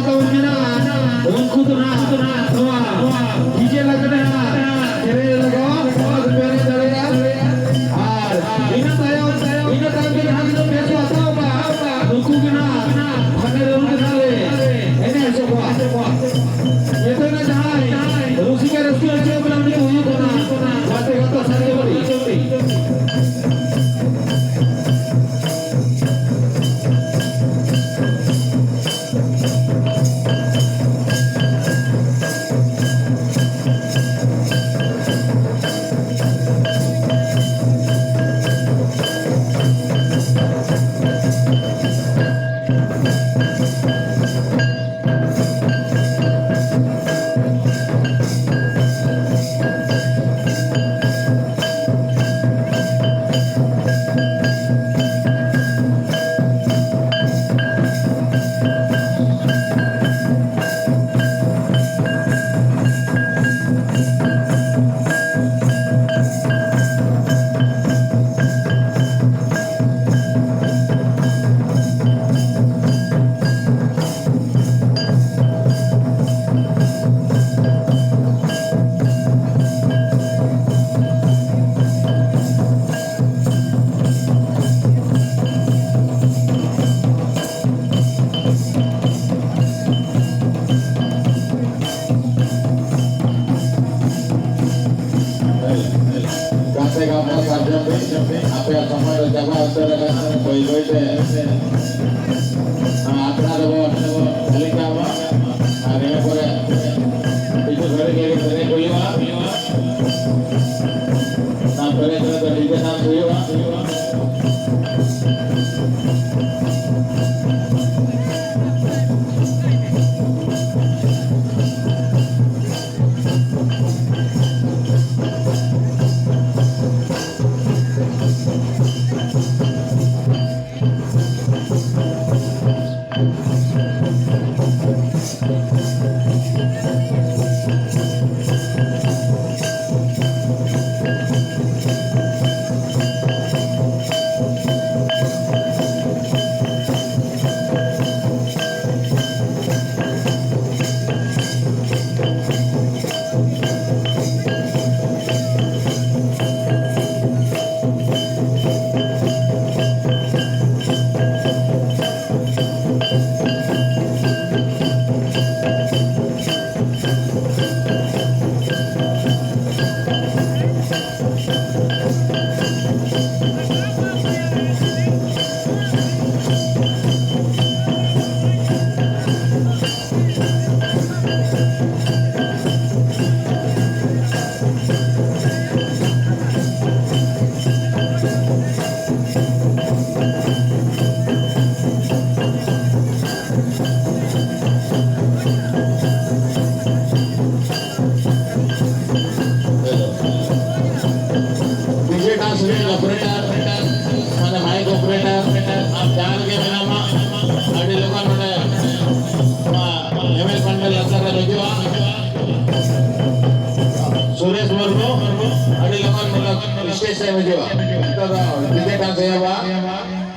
tahun kena Ungku tu na Tua DJ lagu na Kere lagu Kepere dari ya Ina tayo kena hati Beso atau apa Ungku kena Mana ungku kena le Ini semua Itu na jahai Rusika restu aja Bilang ni uyu kena Kata sari beri apa yang sama jaga antara koi te apna debo lika ba are pore itu gore kere koi ba na pore to dije na koi ba Suresh Murmu, ada lawan mulak stage saya menjawab. Kita dah DJ kan saya